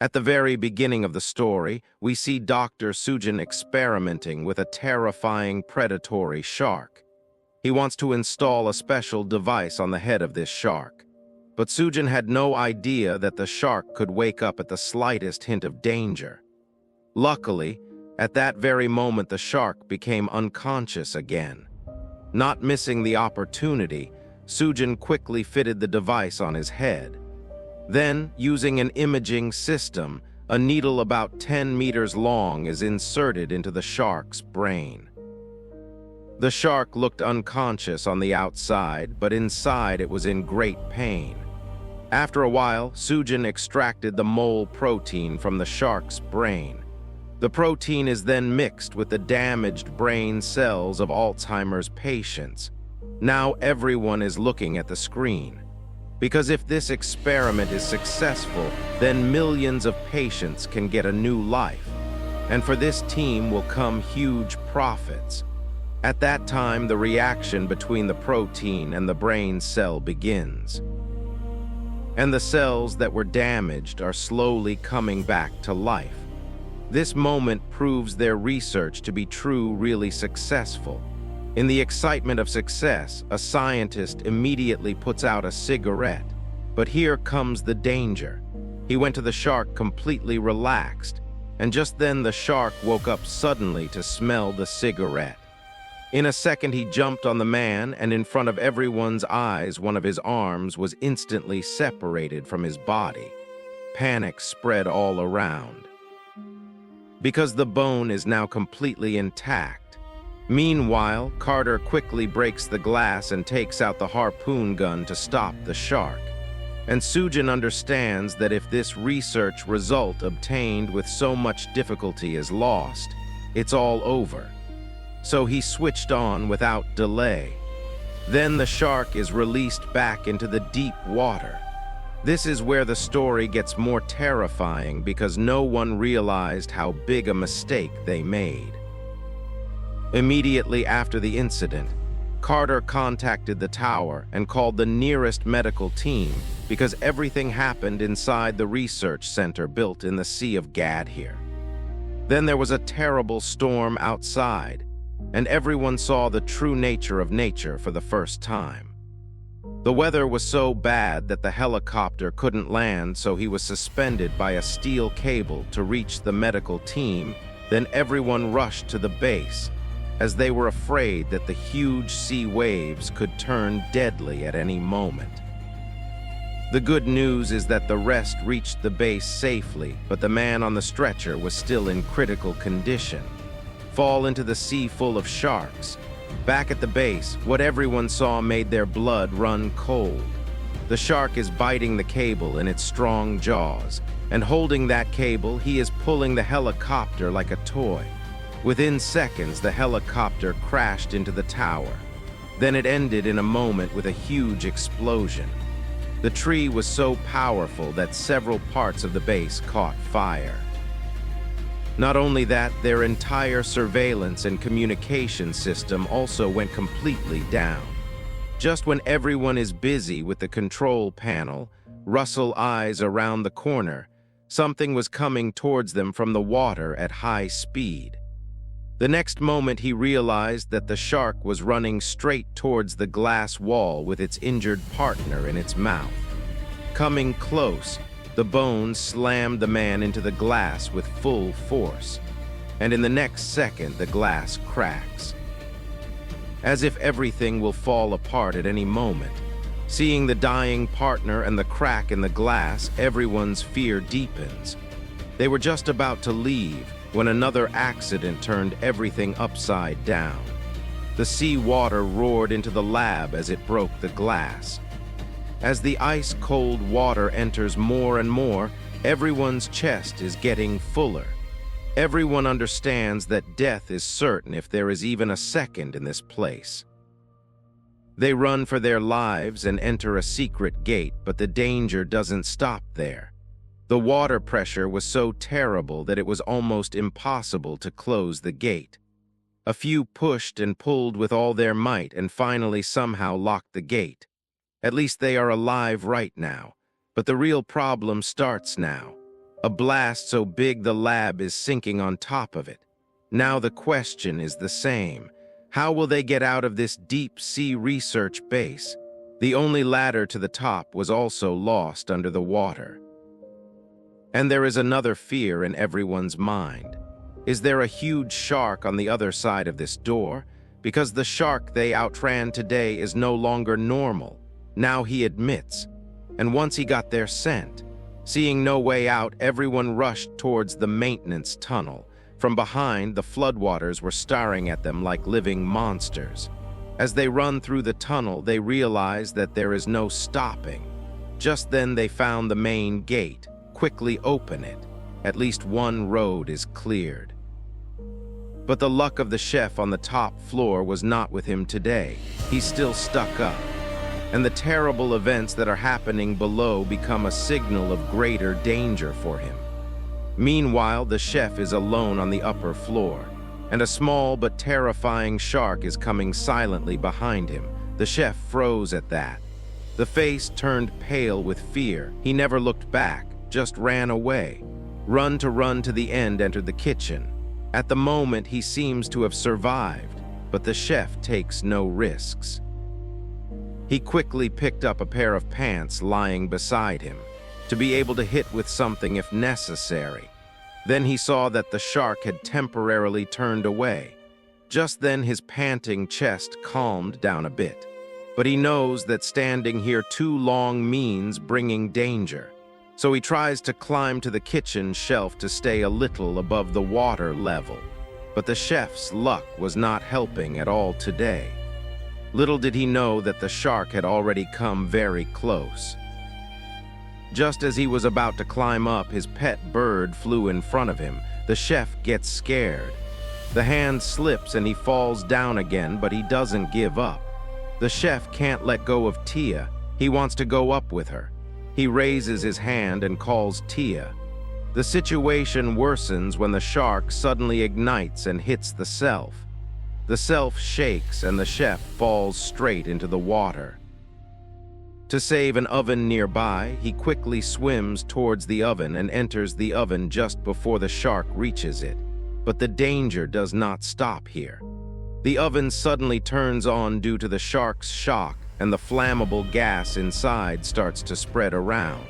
At the very beginning of the story, we see Dr. Sujin experimenting with a terrifying predatory shark. He wants to install a special device on the head of this shark. But Sujin had no idea that the shark could wake up at the slightest hint of danger. Luckily, at that very moment the shark became unconscious again. Not missing the opportunity, Sujin quickly fitted the device on his head. Then, using an imaging system, a needle about 10 meters long is inserted into the shark's brain. The shark looked unconscious on the outside, but inside it was in great pain. After a while, Sujin extracted the mole protein from the shark's brain. The protein is then mixed with the damaged brain cells of Alzheimer's patients. Now everyone is looking at the screen. Because if this experiment is successful, then millions of patients can get a new life. And for this team will come huge profits. At that time, the reaction between the protein and the brain cell begins. And the cells that were damaged are slowly coming back to life. This moment proves their research to be really successful. In the excitement of success, a scientist immediately puts out a cigarette. But here comes the danger. He went to the shark completely relaxed, and just then the shark woke up suddenly to smell the cigarette. In a second he jumped on the man, and in front of everyone's eyes one of his arms was instantly separated from his body. Panic spread all around. Because the bone is now completely intact. Meanwhile, Carter quickly breaks the glass and takes out the harpoon gun to stop the shark. And Sujin understands that if this research result obtained with so much difficulty is lost, it's all over. So he switched on without delay. Then the shark is released back into the deep water. This is where the story gets more terrifying because no one realized how big a mistake they made. Immediately after the incident, Carter contacted the tower and called the nearest medical team because everything happened inside the research center built in the Sea of Gadhir. Then there was a terrible storm outside, and everyone saw the true nature of nature for the first time. The weather was so bad that the helicopter couldn't land, so he was suspended by a steel cable to reach the medical team. Then everyone rushed to the base, as they were afraid that the huge sea waves could turn deadly at any moment. The good news is that the rest reached the base safely, but the man on the stretcher was still in critical condition. Fall into the sea full of sharks. Back at the base, what everyone saw made their blood run cold. The shark is biting the cable in its strong jaws, and holding that cable, he is pulling the helicopter like a toy. Within seconds, the helicopter crashed into the tower. Then it ended in a moment with a huge explosion. The tree was so powerful that several parts of the base caught fire. Not only that, their entire surveillance and communication system also went completely down. Just when everyone is busy with the control panel, Russell eyes around the corner. Something was coming towards them from the water at high speed. The next moment he realized that the shark was running straight towards the glass wall with its injured partner in its mouth. Coming close, the bone slammed the man into the glass with full force, and in the next second the glass cracks. As if everything will fall apart at any moment. Seeing the dying partner and the crack in the glass, everyone's fear deepens. They were just about to leave when another accident turned everything upside down. The sea water roared into the lab as it broke the glass. As the ice-cold water enters more and more, everyone's chest is getting fuller. Everyone understands that death is certain if there is even a second in this place. They run for their lives and enter a secret gate, but the danger doesn't stop there. The water pressure was so terrible that it was almost impossible to close the gate. A few pushed and pulled with all their might and finally somehow locked the gate. At least they are alive right now, but the real problem starts now. a blast so big the lab is sinking on top of it. Now the question is the same. How will they get out of this deep-sea research base? The only ladder to the top was also lost under the water. And there is another fear in everyone's mind. Is there a huge shark on the other side of this door? Because the shark they outran today is no longer normal. Now he admits. And once he got their scent, seeing no way out, everyone rushed towards the maintenance tunnel. From behind, the floodwaters were staring at them like living monsters. As they run through the tunnel, they realize that there is no stopping. Just then they found the main gate. Quickly open it. At least one road is cleared. But the luck of the chef on the top floor was not with him today. He's still stuck up. And the terrible events that are happening below become a signal of greater danger for him. Meanwhile, the chef is alone on the upper floor, and a small but terrifying shark is coming silently behind him. The chef froze at that. The face turned pale with fear. He never looked back, just ran away. Run to the end entered the kitchen. At the moment, he seems to have survived, but the chef takes no risks. He quickly picked up a pair of pants lying beside him, to be able to hit with something if necessary. Then he saw that the shark had temporarily turned away. Just then his panting chest calmed down a bit. But he knows that standing here too long means bringing danger. So he tries to climb to the kitchen shelf to stay a little above the water level. But the chef's luck was not helping at all today. Little did he know that the shark had already come very close. Just as he was about to climb up, his pet bird flew in front of him. The chef gets scared. The hand slips and he falls down again, but he doesn't give up. The chef can't let go of Tia. He wants to go up with her. He raises his hand and calls Tia. The situation worsens when the shark suddenly ignites and hits the self. The self shakes and the chef falls straight into the water. To save an oven nearby, he quickly swims towards the oven and enters the oven just before the shark reaches it. But the danger does not stop here. The oven suddenly turns on due to the shark's shock, and the flammable gas inside starts to spread around.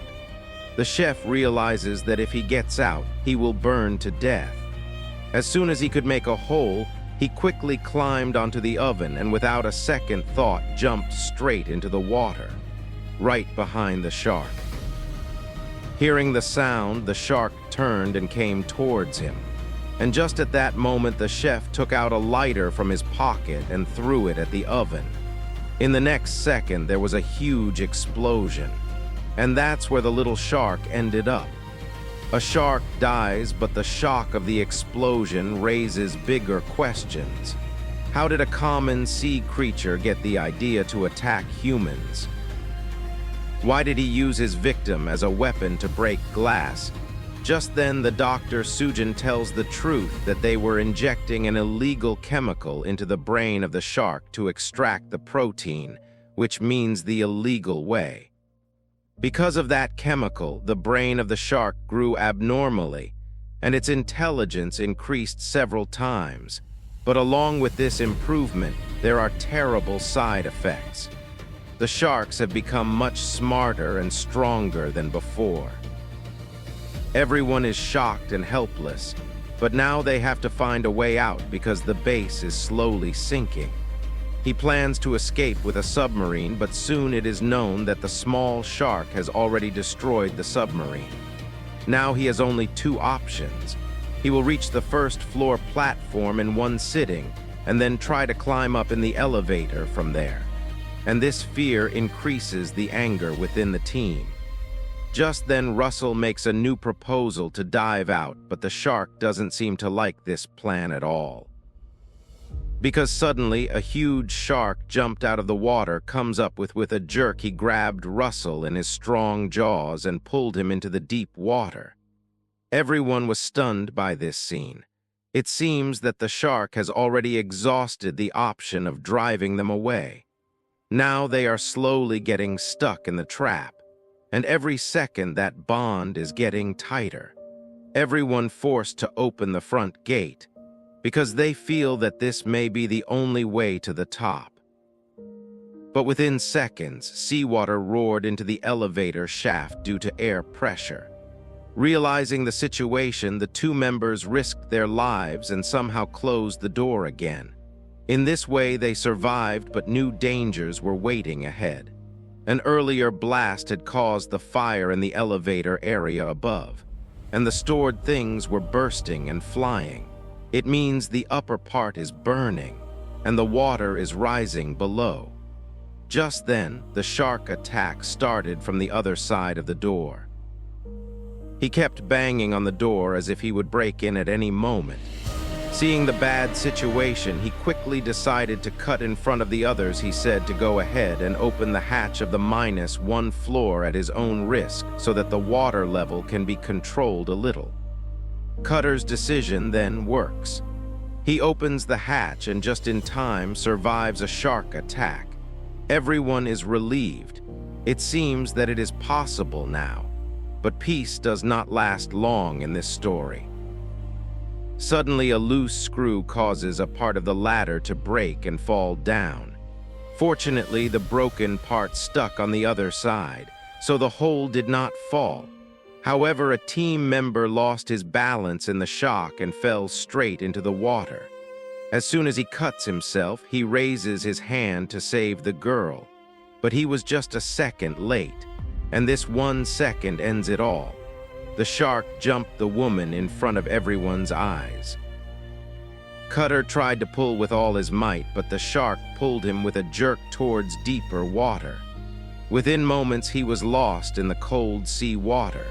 The chef realizes that if he gets out, he will burn to death. As soon as he could make a hole, he quickly climbed onto the oven and without a second thought jumped straight into the water, right behind the shark. Hearing the sound, the shark turned and came towards him. And just at that moment, the chef took out a lighter from his pocket and threw it at the oven. In the next second, there was a huge explosion. And that's where the little shark ended up. A shark dies, but the shock of the explosion raises bigger questions. How did a common sea creature get the idea to attack humans? Why did he use his victim as a weapon to break glass? Just then, the doctor Sujin tells the truth that they were injecting an illegal chemical into the brain of the shark to extract the protein, which means the illegal way. Because of that chemical, the brain of the shark grew abnormally, and its intelligence increased several times. But along with this improvement, there are terrible side effects. The sharks have become much smarter and stronger than before. Everyone is shocked and helpless, but now they have to find a way out because the base is slowly sinking. He plans to escape with a submarine, but soon it is known that the small shark has already destroyed the submarine. Now he has only two options. He will reach the first floor platform in one sitting, and then try to climb up in the elevator from there. And this fear increases the anger within the team. Just then, Russell makes a new proposal to dive out, but the shark doesn't seem to like this plan at all. Because suddenly, a huge shark jumped out of the water, comes up with a jerk. He grabbed Russell in his strong jaws and pulled him into the deep water. Everyone was stunned by this scene. It seems that the shark has already exhausted the option of driving them away. Now they are slowly getting stuck in the trap. And every second that bond is getting tighter. everyone forced to open the front gate, because they feel that this may be the only way to the top. But within seconds, seawater roared into the elevator shaft due to air pressure. Realizing the situation, the two members risked their lives and somehow closed the door again. In this way, they survived, but new dangers were waiting ahead. An earlier blast had caused the fire in the elevator area above, and the stored things were bursting and flying. It means the upper part is burning, and the water is rising below. Just then, the shark attack started from the other side of the door. He kept banging on the door as if he would break in at any moment. Seeing the bad situation, he quickly decided to cut in front of the others. He said to go ahead and open the hatch of the -1 floor at his own risk so that the water level can be controlled a little. Cutter's decision then works. He opens the hatch and just in time survives a shark attack. Everyone is relieved. It seems that it is possible now. But peace does not last long in this story. Suddenly, a loose screw causes a part of the ladder to break and fall down. Fortunately, the broken part stuck on the other side, so the hole did not fall. However, a team member lost his balance in the shock and fell straight into the water. As soon as he cuts himself, he raises his hand to save the girl. But he was just a second late, and this 1 second ends it all. The shark jumped the woman in front of everyone's eyes. Cutter tried to pull with all his might, but the shark pulled him with a jerk towards deeper water. Within moments, he was lost in the cold sea water.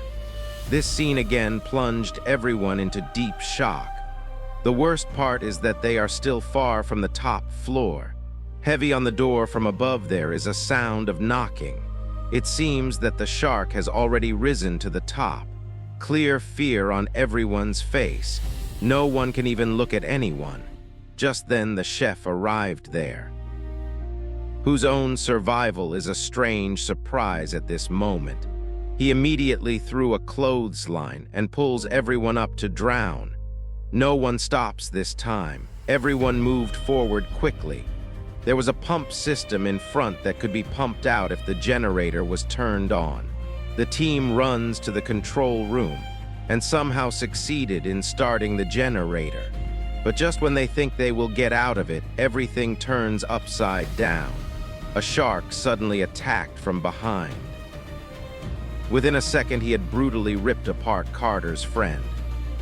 This scene again plunged everyone into deep shock. The worst part is that they are still far from the top floor. Heavy on the door from above there is a sound of knocking. It seems that the shark has already risen to the top. Clear fear on everyone's face. No one can even look at anyone. Just then the chef arrived there, whose own survival is a strange surprise at this moment. He immediately threw a clothesline and pulls everyone up to drown. No one stops this time. Everyone moved forward quickly. There was a pump system in front that could be pumped out if the generator was turned on. The team runs to the control room and somehow succeeded in starting the generator. But just when they think they will get out of it, everything turns upside down. A shark suddenly attacked from behind. Within a second, he had brutally ripped apart Carter's friend.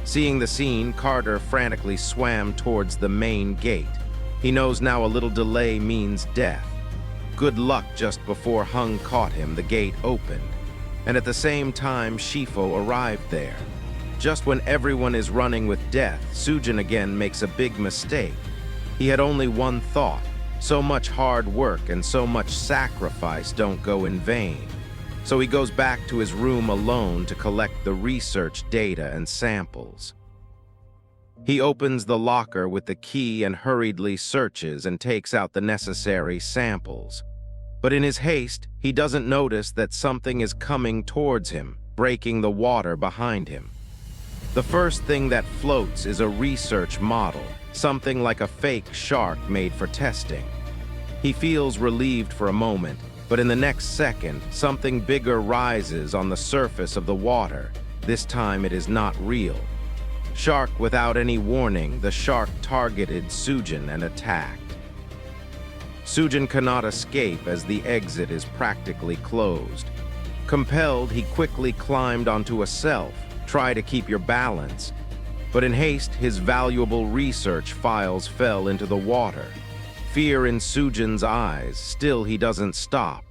Seeing the scene, Carter frantically swam towards the main gate. He knows now a little delay means death. Good luck, just before Hung caught him, the gate opened. And at the same time, Shifo arrived there. Just when everyone is running with death, Sujin again makes a big mistake. He had only one thought. So much hard work and so much sacrifice don't go in vain. So he goes back to his room alone to collect the research data and samples. He opens the locker with the key and hurriedly searches and takes out the necessary samples. But in his haste, he doesn't notice that something is coming towards him, breaking the water behind him. The first thing that floats is a research model, something like a fake shark made for testing. He feels relieved for a moment, but in the next second, something bigger rises on the surface of the water. This time it is not real. Shark without any warning, the shark targeted Sujin and attacked. Sujin cannot escape as the exit is practically closed. Compelled, he quickly climbed onto a shelf. Try to keep your balance. But in haste, his valuable research files fell into the water. Fear in Sujin's eyes, still he doesn't stop.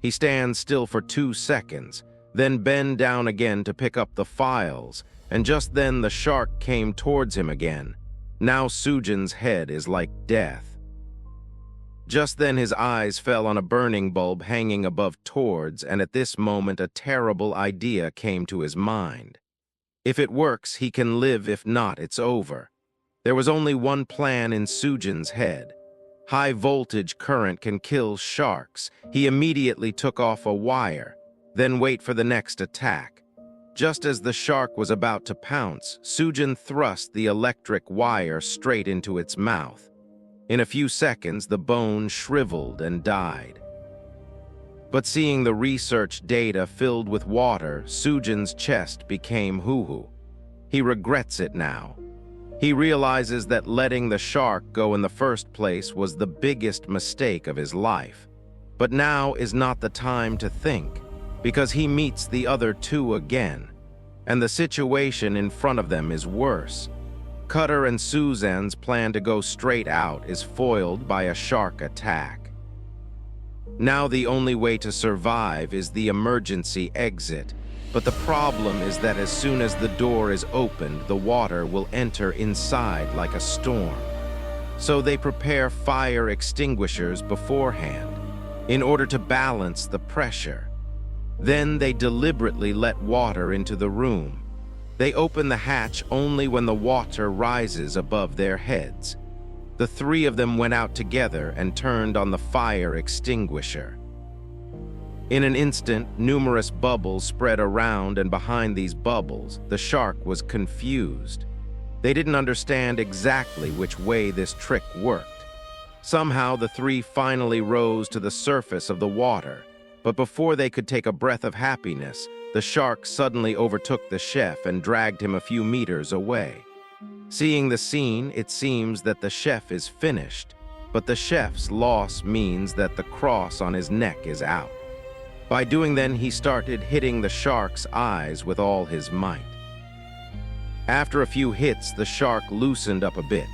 He stands still for 2 seconds, then bend down again to pick up the files, and just then the shark came towards him again. Now Sujin's head is like death. Just then his eyes fell on a burning bulb hanging above Towards, and at this moment a terrible idea came to his mind. If it works, he can live. If not, it's over. There was only one plan in Sujin's head. High voltage current can kill sharks. He immediately took off a wire, then wait for the next attack. Just as the shark was about to pounce, Sujin thrust the electric wire straight into its mouth. In a few seconds, the bone shriveled and died. But seeing the research data filled with water, Sujin's chest became hoo-hoo. He regrets it now. He realizes that letting the shark go in the first place was the biggest mistake of his life. But now is not the time to think, because he meets the other two again, and the situation in front of them is worse. Cutter and Suzanne's plan to go straight out is foiled by a shark attack. Now the only way to survive is the emergency exit, but the problem is that as soon as the door is opened, the water will enter inside like a storm. So they prepare fire extinguishers beforehand, in order to balance the pressure. Then they deliberately let water into the room. They open the hatch only when the water rises above their heads. The three of them went out together and turned on the fire extinguisher. In an instant, numerous bubbles spread around, and behind these bubbles, the shark was confused. They didn't understand exactly which way this trick worked. Somehow, the three finally rose to the surface of the water, but before they could take a breath of happiness, the shark suddenly overtook the chef and dragged him a few meters away. Seeing the scene, it seems that the chef is finished, but the chef's loss means that the cross on his neck is out. By doing then, he started hitting the shark's eyes with all his might. After a few hits, the shark loosened up a bit,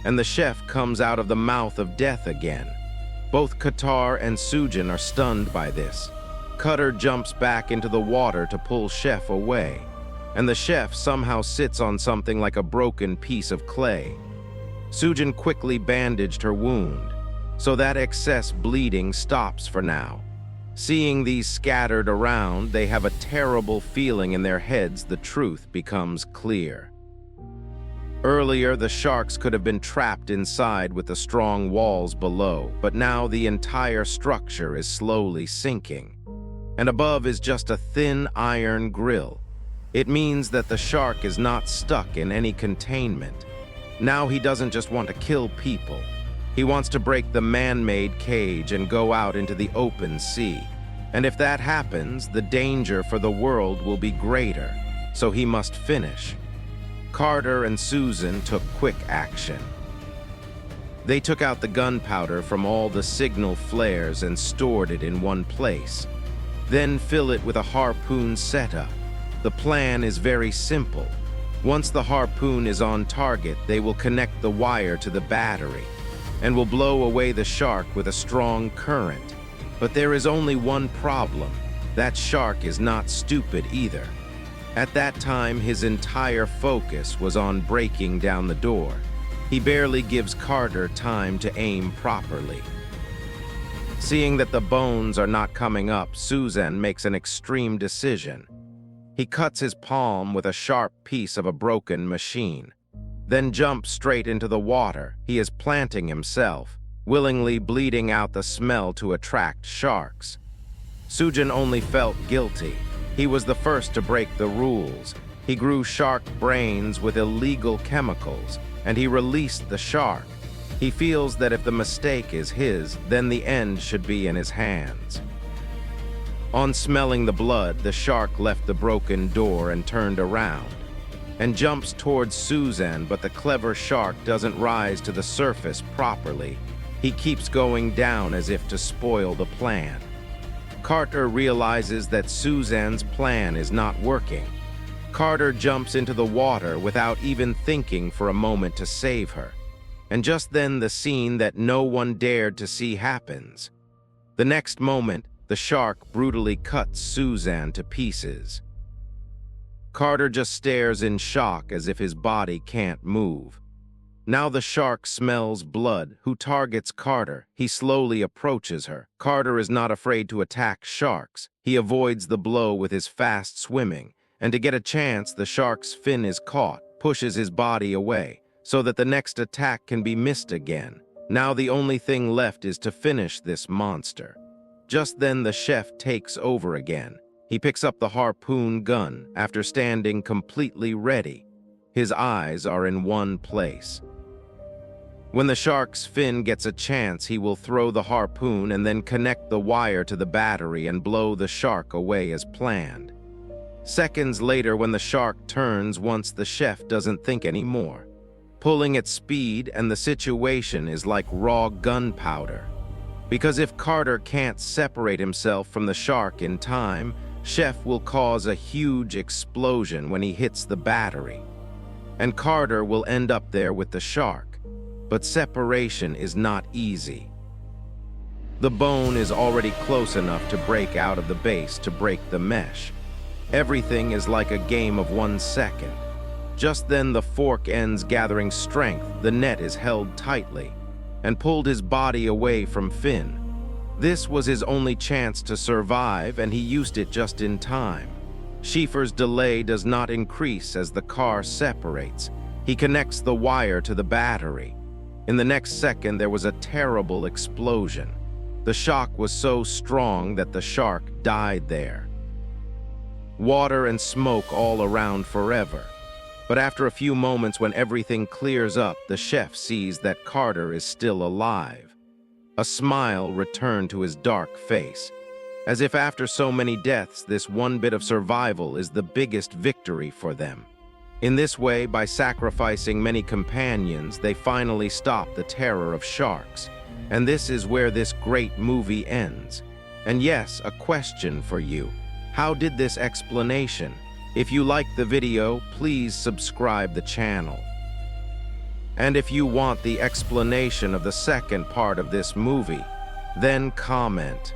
and the chef comes out of the mouth of death again. Both Qatar and Sujin are stunned by this. Cutter jumps back into the water to pull chef away, and the chef somehow sits on something like a broken piece of clay. Sujin quickly bandaged her wound, so that excess bleeding stops for now. Seeing these scattered around, they have a terrible feeling in their heads. The truth becomes clear. Earlier, the sharks could have been trapped inside with the strong walls below, but now the entire structure is slowly sinking, and above is just a thin iron grill. It means that the shark is not stuck in any containment. Now he doesn't just want to kill people. He wants to break the man-made cage and go out into the open sea. And if that happens, the danger for the world will be greater, so he must finish. Carter and Susan took quick action. They took out the gunpowder from all the signal flares and stored it in one place. Then fill it with a harpoon setup. The plan is very simple. Once the harpoon is on target, they will connect the wire to the battery and will blow away the shark with a strong current. But there is only one problem. That shark is not stupid either. At that time, his entire focus was on breaking down the door. He barely gives Carter time to aim properly. Seeing that the bones are not coming up, Suzanne makes an extreme decision. He cuts his palm with a sharp piece of a broken machine, then jumps straight into the water. He is planting himself, willingly bleeding out the smell to attract sharks. Sujin only felt guilty. He was the first to break the rules. He grew shark brains with illegal chemicals, and he released the shark. He feels that if the mistake is his, then the end should be in his hands. On smelling the blood, the shark left the broken door and turned around, and jumps towards Suzanne, but the clever shark doesn't rise to the surface properly. He keeps going down as if to spoil the plan. Carter realizes that Suzanne's plan is not working. Carter jumps into the water without even thinking for a moment to save her. And just then the scene that no one dared to see happens. The next moment, the shark brutally cuts Suzanne to pieces. Carter just stares in shock as if his body can't move. Now the shark smells blood, who targets Carter. He slowly approaches her. Carter is not afraid to attack sharks. He avoids the blow with his fast swimming, and to get a chance, the shark's fin is caught, pushes his body away, so that the next attack can be missed again. Now the only thing left is to finish this monster. Just then the chef takes over again. He picks up the harpoon gun after standing completely ready. His eyes are in one place. When the shark's fin gets a chance, he will throw the harpoon and then connect the wire to the battery and blow the shark away as planned. Seconds later, when the shark turns once, the chef doesn't think anymore, pulling at speed, and the situation is like raw gunpowder. Because if Carter can't separate himself from the shark in time, Chef will cause a huge explosion when he hits the battery, and Carter will end up there with the shark. But separation is not easy. The bone is already close enough to break out of the base to break the mesh. Everything is like a game of 1 second. Just then the fork ends gathering strength, the net is held tightly, and pulled his body away from Finn. This was his only chance to survive, and he used it just in time. Schieffer's delay does not increase as the car separates. He connects the wire to the battery. In the next second, there was a terrible explosion. The shock was so strong that the shark died there. Water and smoke all around forever. But after a few moments, when everything clears up, the chef sees that Carter is still alive. A smile returned to his dark face, as if after so many deaths, this one bit of survival is the biggest victory for them. In this way, by sacrificing many companions, they finally stop the terror of sharks. And this is where this great movie ends. And yes, a question for you. How did this explanation? If you liked the video, please subscribe the channel. And if you want the explanation of the second part of this movie, then comment.